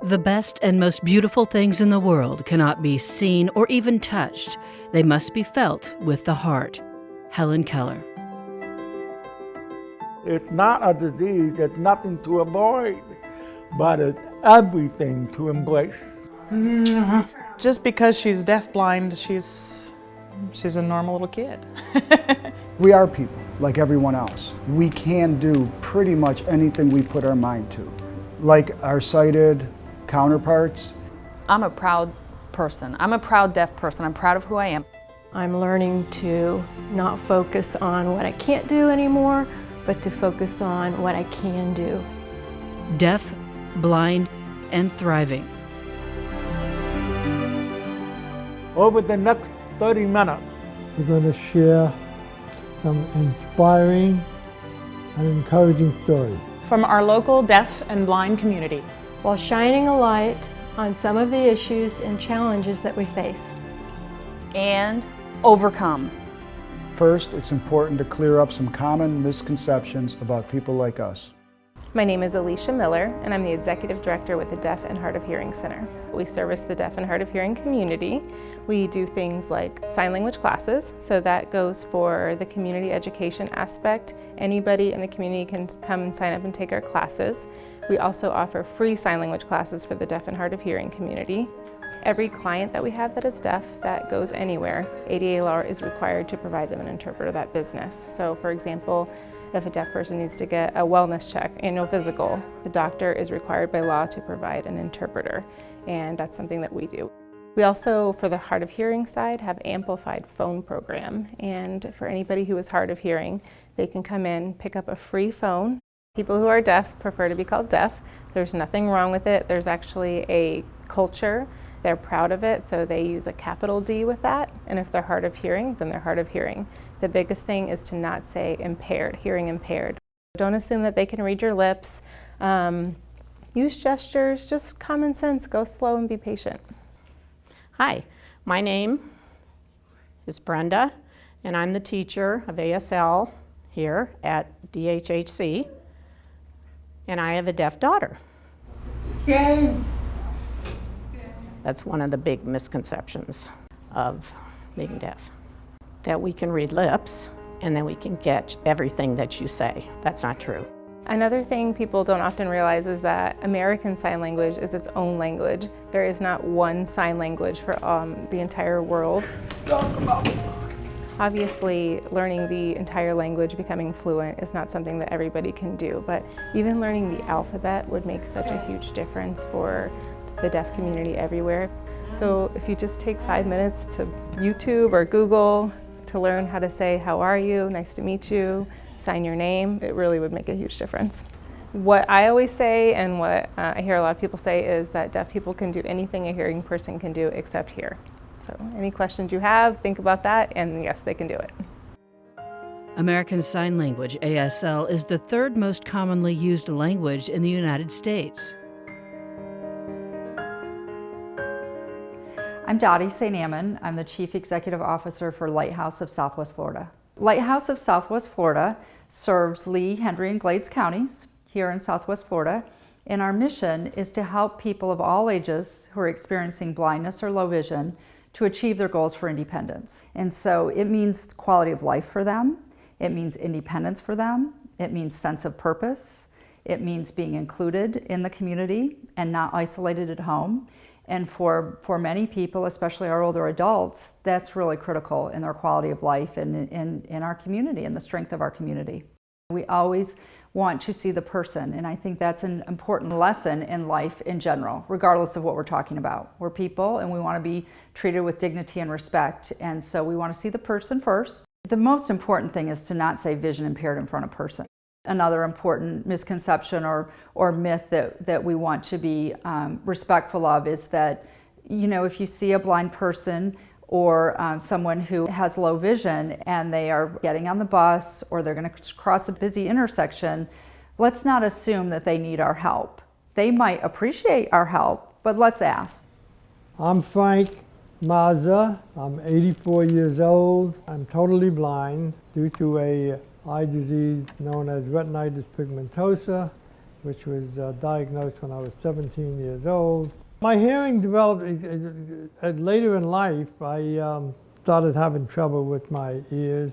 The best and most beautiful things in the world cannot be seen or even touched. They must be felt with the heart. Helen Keller. It's not a disease, it's nothing to avoid, but it's everything to embrace. Just because she's deafblind, she's a normal little kid. We are people, like everyone else. We can do pretty much anything we put our mind to. Like our sighted counterparts. I'm a proud person. I'm a proud deaf person. I'm proud of who I am. I'm learning to not focus on what I can't do anymore, but to focus on what I can do. Deaf, blind, and thriving. Over the next 30 minutes, we're going to share some inspiring and encouraging stories from our local deaf and blind community, while shining a light on some of the issues and challenges that we face. And overcome. First, it's important to clear up some common misconceptions about people like us. My name is Alicia Miller, and I'm the Executive Director with the Deaf and Hard of Hearing Center. We service the deaf and hard of hearing community. We do things like sign language classes, so that goes for the community education aspect. Anybody in the community can come and sign up and take our classes. We also offer free sign language classes for the deaf and hard of hearing community. Every client that we have that is deaf, that goes anywhere, ADA law is required to provide them an interpreter of that business. So for example, if a deaf person needs to get a wellness check, annual physical, the doctor is required by law to provide an interpreter, and that's something that we do. We also, for the hard of hearing side, have amplified phone program, and for anybody who is hard of hearing, they can come in, pick up a free phone. People who are deaf prefer to be called deaf. There's nothing wrong with it. There's actually a culture. They're proud of it, so they use a capital D with that. And if they're hard of hearing, then they're hard of hearing. The biggest thing is to not say impaired, hearing impaired. Don't assume that they can read your lips. Use gestures, just common sense. Go slow and be patient. Hi, my name is Brenda, and I'm the teacher of ASL here at DHHC, and I have a deaf daughter. Same. That's one of the big misconceptions of being deaf, that we can read lips and then we can get everything that you say. That's not true. Another thing people don't often realize is that American Sign Language is its own language. There is not one sign language for the entire world. Obviously, learning the entire language, becoming fluent, is not something that everybody can do, but even learning the alphabet would make such a huge difference for the deaf community everywhere. So if you just take 5 minutes to YouTube or Google to learn how to say, how are you, nice to meet you, sign your name, it really would make a huge difference. What I always say, and what I hear a lot of people say, is that deaf people can do anything a hearing person can do except hear. So any questions you have, think about that, and yes, they can do it. American Sign Language, ASL, is the third most commonly used language in the United States. I'm Dottie St. Ammon. I'm the Chief Executive Officer for Lighthouse of Southwest Florida. Lighthouse of Southwest Florida serves Lee, Hendry, and Glades counties here in Southwest Florida, and our mission is to help people of all ages who are experiencing blindness or low vision to achieve their goals for independence. And so it means quality of life for them, it means independence for them, it means sense of purpose, it means being included in the community and not isolated at home. And for many people, especially our older adults, that's really critical in their quality of life and in our community and the strength of our community. We always want to see the person, and I think that's an important lesson in life in general, regardless of what we're talking about. We're people and we want to be treated with dignity and respect, and so we want to see the person first. The most important thing is to not say vision impaired in front of person. Another important misconception or myth that we want to be respectful of is that, you know, if you see a blind person or someone who has low vision and they are getting on the bus or they're going to cross a busy intersection, let's not assume that they need our help. They might appreciate our help, but let's ask. I'm Frank Mazza. I'm 84 years old. I'm totally blind due to a eye disease known as retinitis pigmentosa, which was diagnosed when I was 17 years old. My hearing developed later in life. I started having trouble with my ears.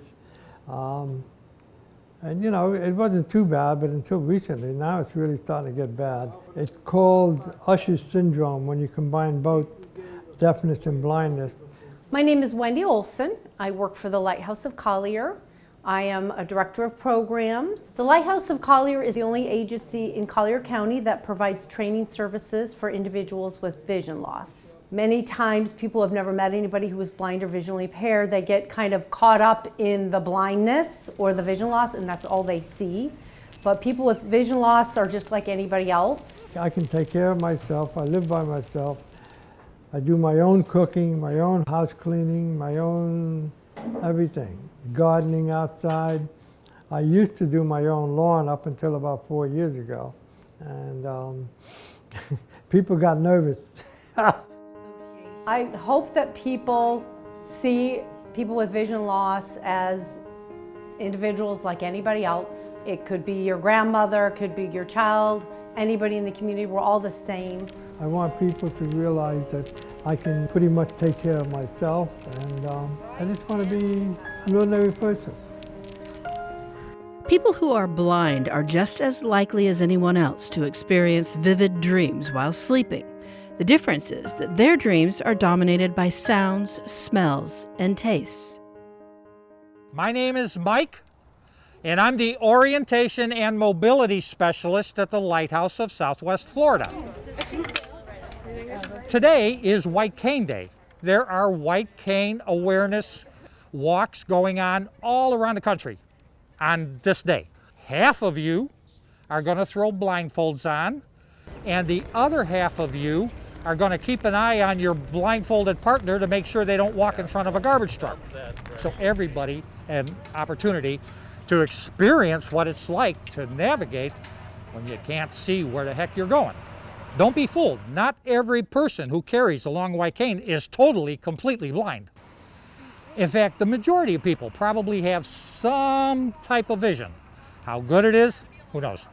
And you know, it wasn't too bad, but until recently, now it's really starting to get bad. It's called Usher's syndrome when you combine both deafness and blindness. My name is Wendy Olson. I work for the Lighthouse of Collier. I am a director of programs. The Lighthouse of Collier is the only agency in Collier County that provides training services for individuals with vision loss. Many times people have never met anybody who is blind or visually impaired. They get kind of caught up in the blindness or the vision loss, and that's all they see. But people with vision loss are just like anybody else. I can take care of myself. I live by myself. I do my own cooking, my own house cleaning, my own everything. Gardening outside. I used to do my own lawn up until about 4 years ago. And people got nervous. I hope that people see people with vision loss as individuals like anybody else. It could be your grandmother, it could be your child, anybody in the community. We're all the same. I want people to realize that I can pretty much take care of myself, and I just want to be an ordinary person. People who are blind are just as likely as anyone else to experience vivid dreams while sleeping. The difference is that their dreams are dominated by sounds, smells, and tastes. My name is Mike, and I'm the Orientation and Mobility Specialist at the Lighthouse of Southwest Florida. Today is White Cane Day. There are white cane awareness walks going on all around the country on this day. Half of you are going to throw blindfolds on, and the other half of you are going to keep an eye on your blindfolded partner to make sure they don't walk in front of a garbage truck. So everybody an opportunity to experience what it's like to navigate when you can't see where the heck you're going. Don't be fooled. Not every person who carries a long white cane is totally, completely blind. In fact, the majority of people probably have some type of vision. How good it is, who knows?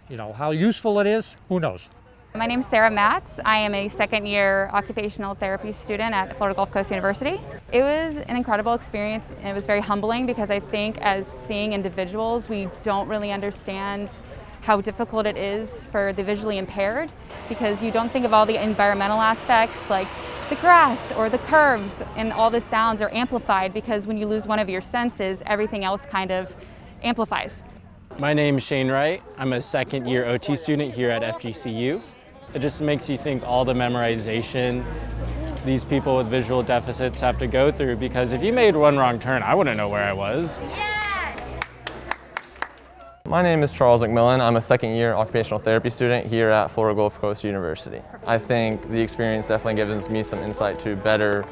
You know, how useful it is, who knows? My name is Sarah Matz. I am a second-year occupational therapy student at Florida Gulf Coast University. It was an incredible experience, and it was very humbling because I think as seeing individuals, we don't really understand how difficult it is for the visually impaired, because you don't think of all the environmental aspects like the grass or the curves, and all the sounds are amplified because when you lose one of your senses, everything else kind of amplifies. My name is Shane Wright. I'm a second-year OT student here at WGCU. It just makes you think all the memorization these people with visual deficits have to go through, because if you made one wrong turn, I wouldn't know where I was. Yes! My name is Charles McMillan. I'm a second-year occupational therapy student here at Florida Gulf Coast University. I think the experience definitely gives me some insight to better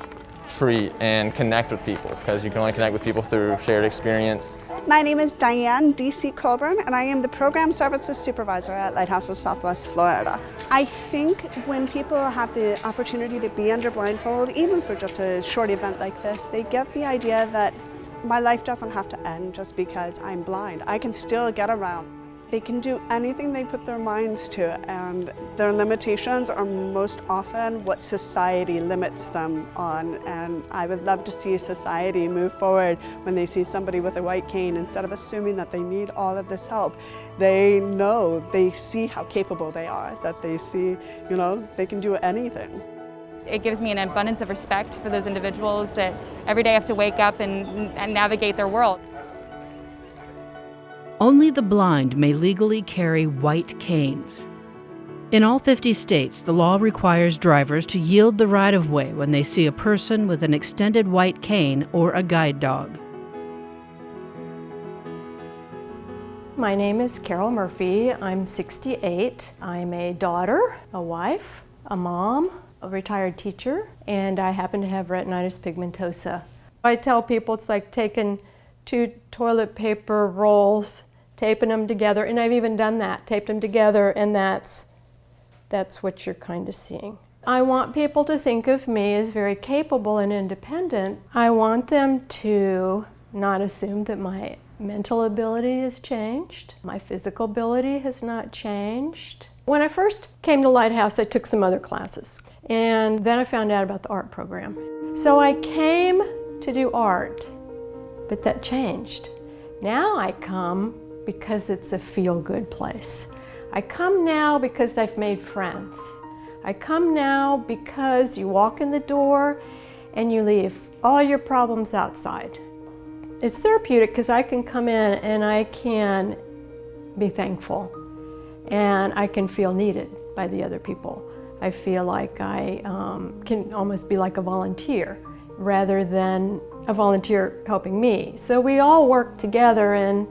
treat and connect with people, because you can only connect with people through shared experience. My name is Diane D.C. Colburn, and I am the Program Services Supervisor at Lighthouse of Southwest Florida. I think when people have the opportunity to be under blindfold, even for just a short event like this, they get the idea that my life doesn't have to end just because I'm blind. I can still get around. They can do anything they put their minds to, and their limitations are most often what society limits them on. And I would love to see society move forward when they see somebody with a white cane. Instead of assuming that they need all of this help, they know, they see how capable they are, that they see, you know, they can do anything. It gives me an abundance of respect for those individuals that every day have to wake up and navigate their world. Only the blind may legally carry white canes. In all 50 states, the law requires drivers to yield the right-of-way when they see a person with an extended white cane or a guide dog. My name is Carol Murphy. I'm 68. I'm a daughter, a wife, a mom, a retired teacher, and I happen to have retinitis pigmentosa. I tell people it's like taking 2 toilet paper rolls, taping them together, and I've even done that, taped them together, and that's what you're kind of seeing. I want people to think of me as very capable and independent. I want them to not assume that my mental ability has changed. My physical ability has not changed. When I first came to Lighthouse, I took some other classes, and then I found out about the art program. So I came to do art, but that changed. Now I come because it's a feel-good place. I come now because I've made friends. I come now because you walk in the door and you leave all your problems outside. It's therapeutic because I can come in and I can be thankful and I can feel needed by the other people. I feel like I can almost be like a volunteer rather than a volunteer helping me. So we all work together and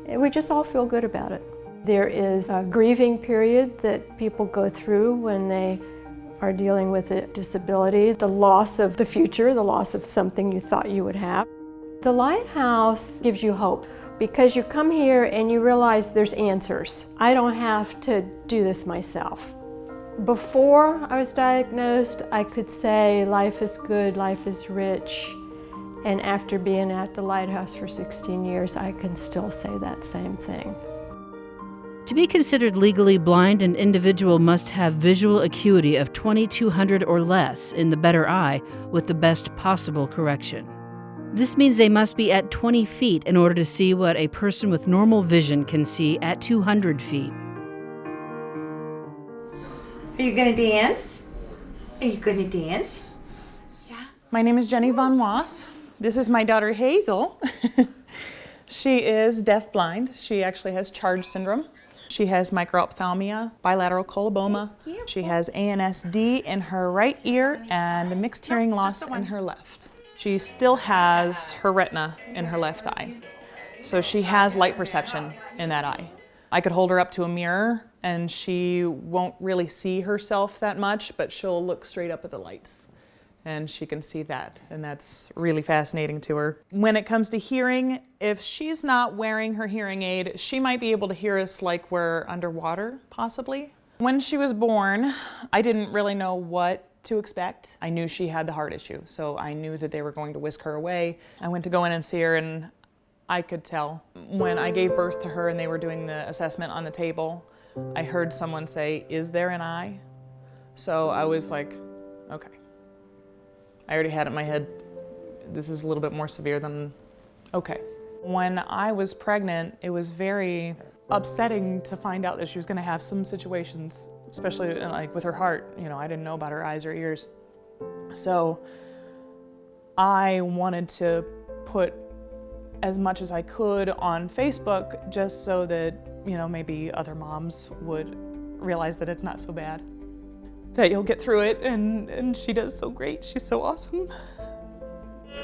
we just all feel good about it. There is a grieving period that people go through when they are dealing with a disability, the loss of the future, the loss of something you thought you would have. The Lighthouse gives you hope because you come here and you realize there's answers. I don't have to do this myself. Before I was diagnosed, I could say life is good, life is rich. And after being at the Lighthouse for 16 years, I can still say that same thing. To be considered legally blind, an individual must have visual acuity of 2200 or less in the better eye with the best possible correction. This means they must be at 20 feet in order to see what a person with normal vision can see at 200 feet. Are you gonna dance? Are you gonna dance? My name is Jenny VonWass. This is my daughter Hazel. She is deafblind. She actually has Charge syndrome. She has microphthalmia, bilateral coloboma. She has ANSD in her right ear and mixed hearing loss in her left. She still has her retina in her left eye. So she has light perception in that eye. I could hold her up to a mirror and she won't really see herself that much, but she'll look straight up at the lights. And she can see that, and that's really fascinating to her. When it comes to hearing, if she's not wearing her hearing aid, she might be able to hear us like we're underwater, possibly. When she was born, I didn't really know what to expect. I knew she had the heart issue, so I knew that they were going to whisk her away. I went to go in and see her, and I could tell. When I gave birth to her and they were doing the assessment on the table, I heard someone say, "Is there an eye?" So I was like, okay. I already had it in my head, this is a little bit more severe than okay. When I was pregnant, it was very upsetting to find out that she was gonna have some situations, especially like with her heart. You know, I didn't know about her eyes or ears. So I wanted to put as much as I could on Facebook just so that, you know, maybe other moms would realize that it's not so bad. That you'll get through it, and she does so great. She's so awesome.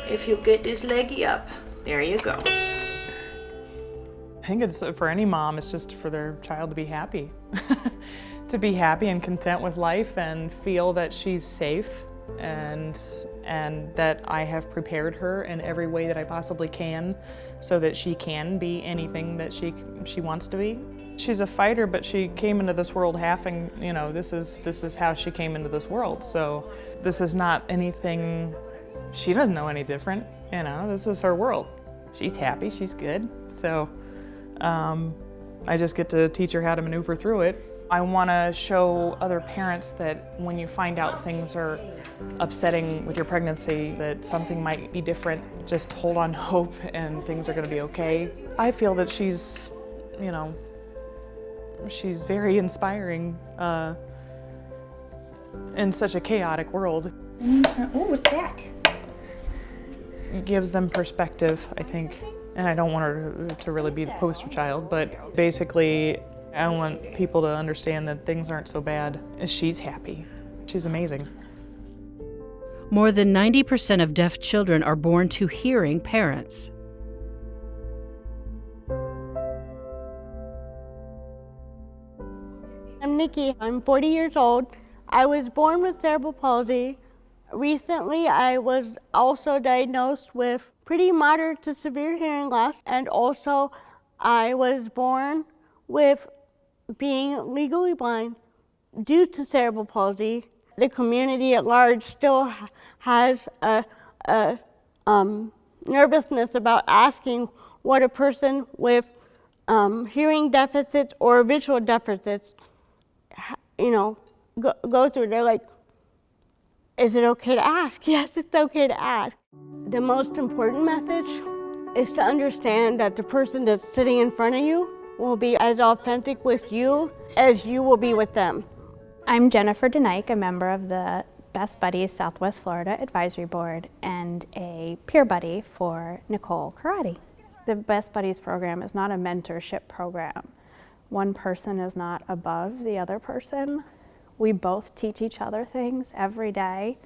If you get this leggy up, there you go. I think it's for any mom, it's just for their child to be happy. To be happy and content with life and feel that she's safe and that I have prepared her in every way that I possibly can so that she can be anything that she wants to be. She's a fighter, but she came into this world having, you know, this is how she came into this world. So this is not anything, she doesn't know any different, you know, this is her world. She's happy, she's good. So I just get to teach her how to maneuver through it. I want to show other parents that when you find out things are upsetting with your pregnancy, that something might be different, just hold on hope and things are going to be okay. I feel that she's, you know, she's very inspiring in such a chaotic world. Oh, what's that? It gives them perspective, I think. And I don't want her to really be the poster child, but basically I want people to understand that things aren't so bad. She's happy. She's amazing. More than 90% of deaf children are born to hearing parents. I'm Nikki. I'm 40 years old. I was born with cerebral palsy. Recently, I was also diagnosed with pretty moderate to severe hearing loss, and also I was born with being legally blind due to cerebral palsy. The community at large still has a nervousness about asking what a person with hearing deficits or visual deficits, go through. They're like, is it okay to ask? Yes, it's okay to ask. The most important message is to understand that the person that's sitting in front of you will be as authentic with you as you will be with them. I'm Jennifer DeNike, a member of the Best Buddies Southwest Florida Advisory Board and a peer buddy for Nicole Karate. The Best Buddies program is not a mentorship program. One person is not above the other person. We both teach each other things every day.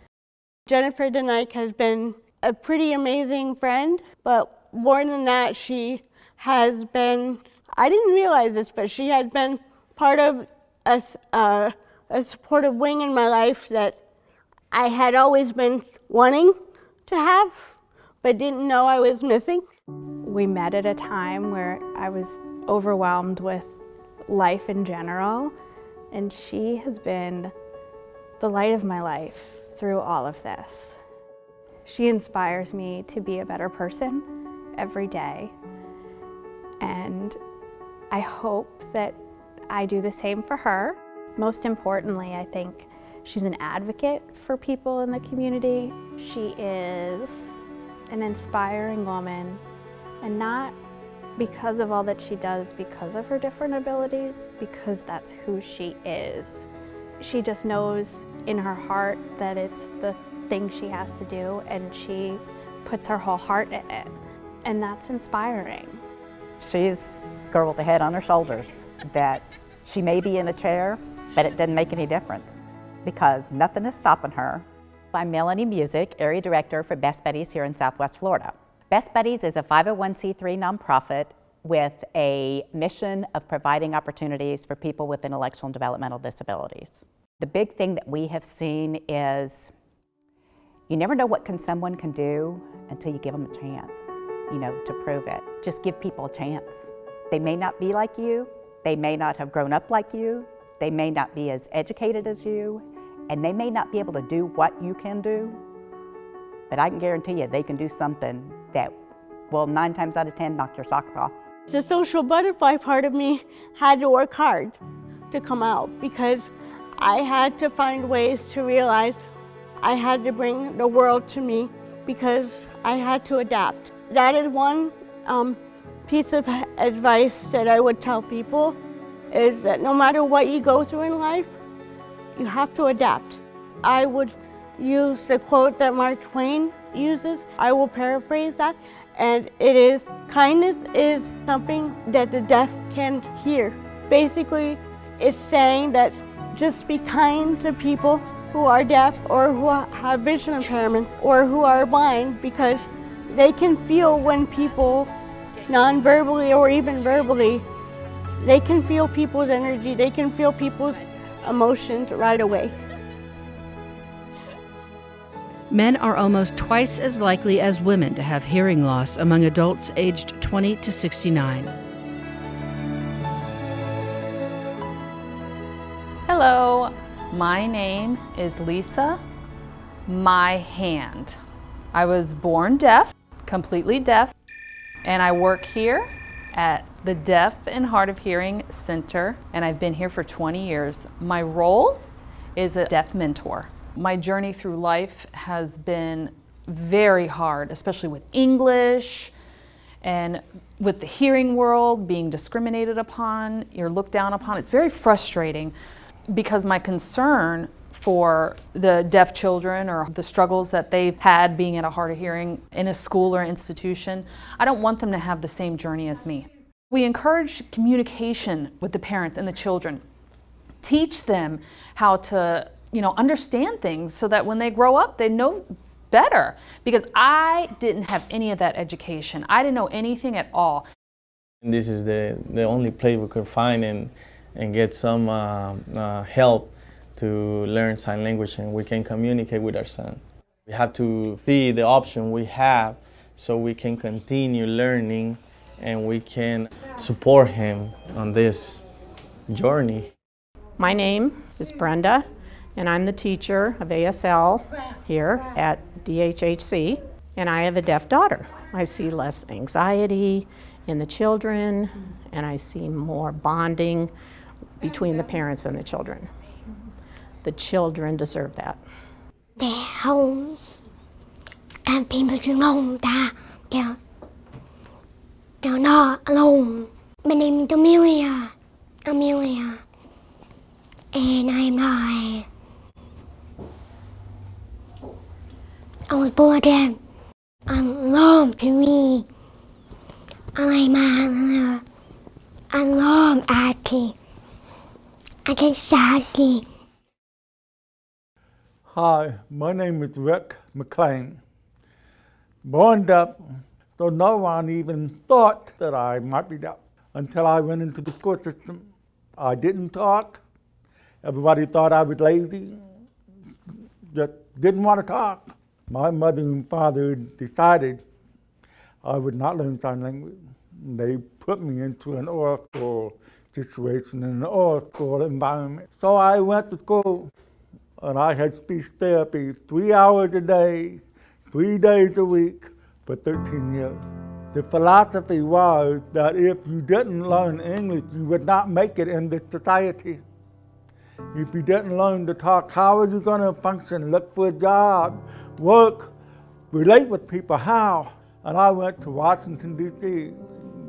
Jennifer DeNike has been a pretty amazing friend, but more than that, she has been, I didn't realize this, but she has been part of a supportive wing in my life that I had always been wanting to have, but didn't know I was missing. We met at a time where I was overwhelmed with life in general, and she has been the light of my life through all of this. She inspires me to be a better person every day, and I hope that I do the same for her. Most importantly, I think she's an advocate for people in the community. She is an inspiring woman, and not because of all that she does, because of her different abilities, because that's who she is. She just knows in her heart that it's the thing she has to do, and she puts her whole heart in it, and that's inspiring. She's a girl with a head on her shoulders, that she may be in a chair, but it doesn't make any difference because nothing is stopping her. I'm Melanie Music, Area Director for Best Buddies here in Southwest Florida. Best Buddies is a 501c3 nonprofit with a mission of providing opportunities for people with intellectual and developmental disabilities. The big thing that we have seen is you never know what someone can do until you give them a chance, to prove it. Just give people a chance. They may not be like you, they may not have grown up like you, they may not be as educated as you, and they may not be able to do what you can do, but I can guarantee you they can do something that will 9 times out of 10 knock your socks off. The social butterfly part of me had to work hard to come out because I had to find ways to realize I had to bring the world to me because I had to adapt. That is one piece of advice that I would tell people, is that no matter what you go through in life, you have to adapt. I would use the quote that Mark Twain uses. I will paraphrase that, and it is, kindness is something that the deaf can hear. Basically, it's saying that just be kind to people who are deaf or who have vision impairment or who are blind, because they can feel when people, non-verbally or even verbally, they can feel people's energy, they can feel people's emotions right away. Men are almost twice as likely as women to have hearing loss among adults aged 20 to 69. Hello, my name is Lisa My Hand. I was born deaf, completely deaf, and I work here at the Deaf and Hard of Hearing Center, and I've been here for 20 years. My role is a deaf mentor. My journey through life has been very hard, especially with English and with the hearing world, being discriminated upon, you're looked down upon. It's very frustrating because my concern for the deaf children or the struggles that they've had being at a hard of hearing in a school or institution, I don't want them to have the same journey as me. We encourage communication with the parents and the children. Teach them how to, understand things so that when they grow up, they know better. Because I didn't have any of that education. I didn't know anything at all. This is the only place we could find and get some help to learn sign language, and we can communicate with our son. We have to see the option we have so we can continue learning and we can support him on this journey. My name is Brenda, and I'm the teacher of ASL here at DHHC. And I have a deaf daughter. I see less anxiety in the children, and I see more bonding between the parents and the children. The children deserve that. Để không can people you know that they're not alone. My name is Amelia, and I was born deaf. I love to read. I love acting. I get sassy. Hi, my name is Rick McLean. Born deaf, so no one even thought that I might be deaf until I went into the school system. I didn't talk. Everybody thought I was lazy, just didn't want to talk. My mother and father decided I would not learn sign language. They put me into an oral school situation, in an oral school environment. So I went to school, and I had speech therapy 3 hours a day, 3 days a week for 13 years. The philosophy was that if you didn't learn English, you would not make it in this society. If you didn't learn to talk, how are you going to function, look for a job, work, relate with people? How? And I went to Washington, D.C.,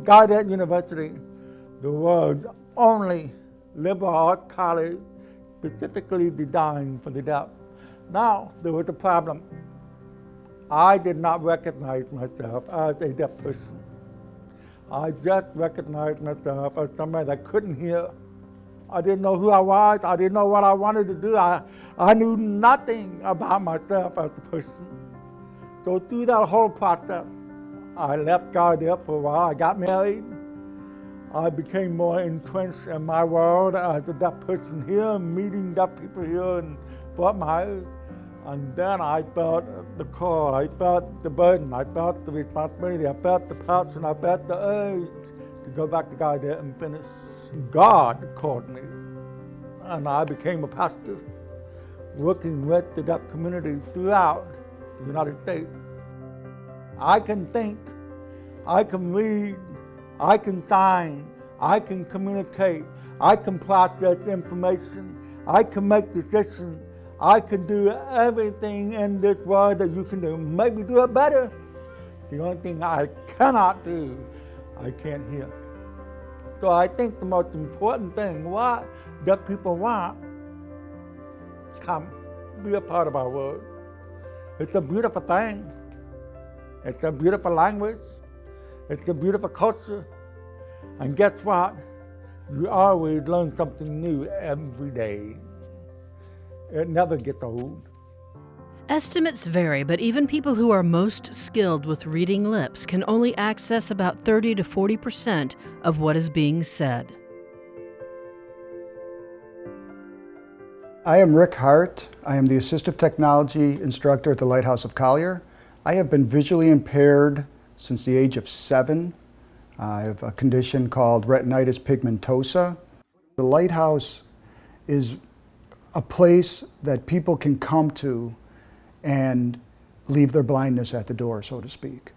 Gallaudet University, the world's only liberal arts college specifically designed for the deaf. Now, there was a problem. I did not recognize myself as a deaf person. I just recognized myself as somebody that couldn't hear. I didn't know who I was. I didn't know what I wanted to do. I knew nothing about myself as a person. So through that whole process, I left Gallaudet for a while. I got married. I became more entrenched in my world as a deaf person here, meeting deaf people here in Fort Myers. And then I felt the call, I felt the burden, I felt the responsibility, I felt the passion, I felt the urge to go back to Gallaudet and finish. God called me, and I became a pastor, working with the deaf community throughout the United States. I can think, I can read, I can sign, I can communicate, I can process information, I can make decisions, I can do everything in this world that you can do, maybe do it better. The only thing I cannot do, I can't hear. So I think the most important thing, what deaf people want, come, be a part of our world. It's a beautiful thing. It's a beautiful language. It's a beautiful culture. And guess what? You always learn something new every day. It never gets old. Estimates vary, but even people who are most skilled with reading lips can only access about 30 to 40% of what is being said. I am Rick Hart. I am the Assistive Technology Instructor at the Lighthouse of Collier. I have been visually impaired since the age of 7. I have a condition called retinitis pigmentosa. The Lighthouse is a place that people can come to and leave their blindness at the door, so to speak.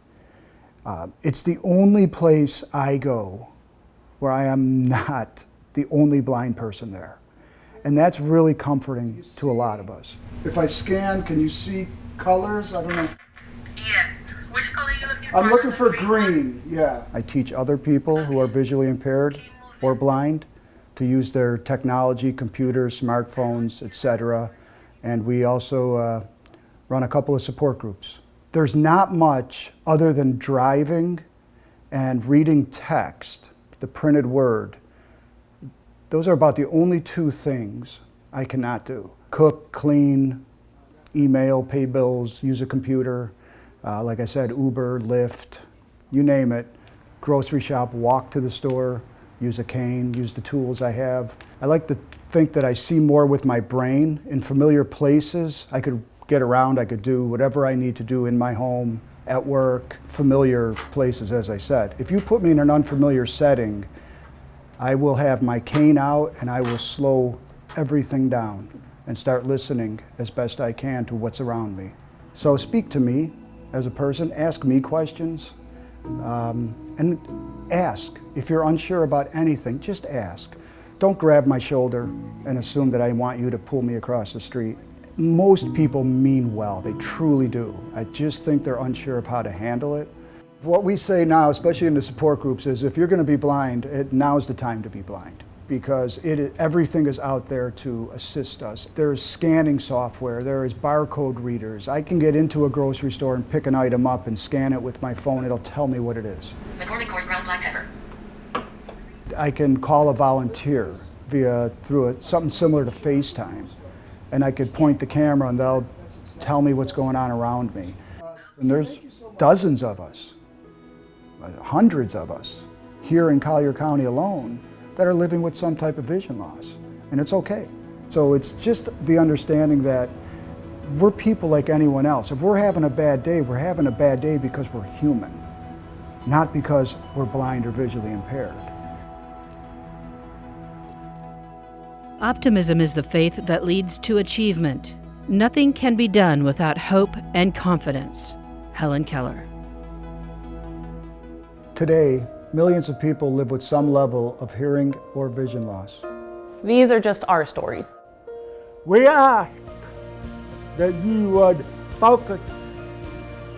It's the only place I go where I am not the only blind person there. And that's really comforting to a lot of us. If I scan, can you see colors? I don't know. Yes. Which color are you looking for? I'm looking for green, yeah. I teach other people who are visually impaired or blind to use their technology, computers, smartphones, etc. And we also run a couple of support groups. There's not much other than driving and reading text, the printed word. Those are about the only 2 things I cannot do. Cook, clean, email, pay bills, use a computer. Like I said, Uber, Lyft, you name it. Grocery shop, walk to the store, use a cane, use the tools I have. I like to think that I see more with my brain in familiar places. I could get around, I could do whatever I need to do in my home, at work, familiar places, as I said. If you put me in an unfamiliar setting, I will have my cane out and I will slow everything down and start listening as best I can to what's around me. So speak to me, as a person. Ask me questions. And ask. If you're unsure about anything, just ask. Don't grab my shoulder and assume that I want you to pull me across the street. Most people mean well, they truly do. I just think they're unsure of how to handle it. What we say now, especially in the support groups, is if you're going to be blind, now's the time to be blind, because everything is out there to assist us. There's scanning software, there is barcode readers. I can get into a grocery store and pick an item up and scan it with my phone. It'll tell me what it is. McCormick coarse ground black pepper. I can call a volunteer through something similar to FaceTime, and I could point the camera and they'll tell me what's going on around me. And there's dozens of us, hundreds of us here in Collier County alone that are living with some type of vision loss, and it's okay. So it's just the understanding that we're people like anyone else. If we're having a bad day, we're having a bad day because we're human, not because we're blind or visually impaired. Optimism is the faith that leads to achievement. Nothing can be done without hope and confidence. Helen Keller. Today, millions of people live with some level of hearing or vision loss. These are just our stories. We ask that you would focus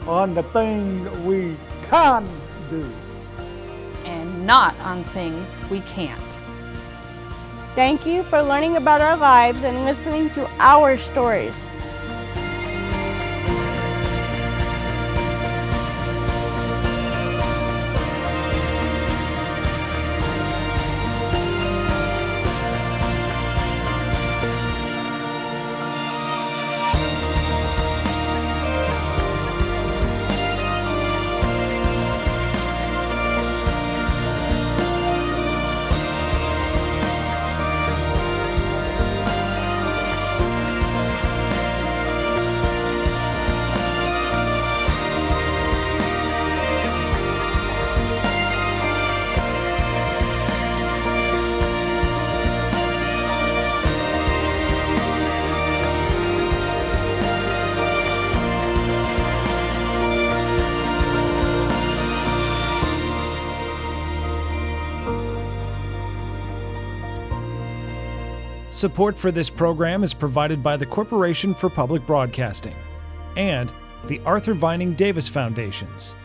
on the things we can do. And not on things we can't. Thank you for learning about our lives and listening to our stories. Support for this program is provided by the Corporation for Public Broadcasting and the Arthur Vining Davis Foundations,